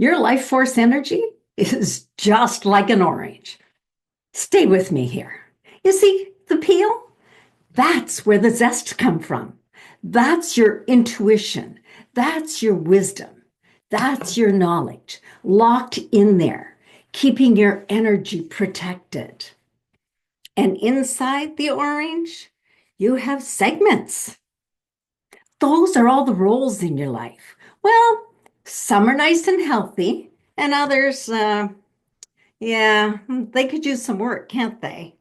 Your life force energy is just like an orange. Stay with me here. You see the peel? That's where the zest comes from. That's your intuition. That's your wisdom. That's your knowledge locked in there, keeping your energy protected. And inside the orange, you have segments. Those are all the roles in your life. Well, some are nice and healthy, and others, they could use some work, can't they?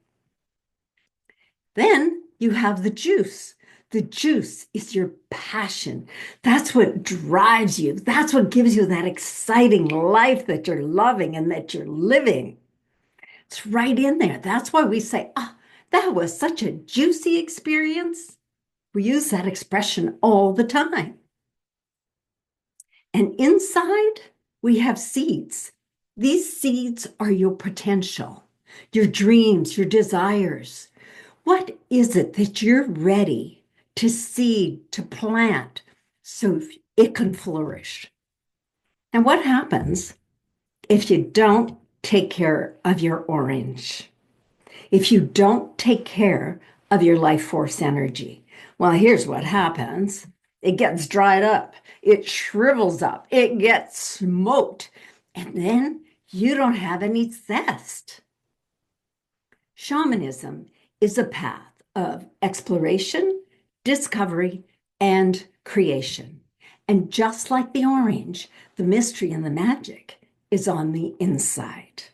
Then you have the juice. The juice is your passion. That's what drives you. That's what gives you that exciting life that you're loving and that you're living. It's right in there. That's why we say, that was such a juicy experience. We use that expression all the time. And inside, we have seeds. These seeds are your potential, your dreams, your desires. What is it that you're ready to seed, to plant, so it can flourish? And what happens if you don't take care of your orange? If you don't take care of your life force energy? Well, here's what happens. It gets dried up. It shrivels up. It gets smoked. And then you don't have any zest. Shamanism is a path of exploration, discovery, and creation. And just like the orange, the mystery and the magic is on the inside.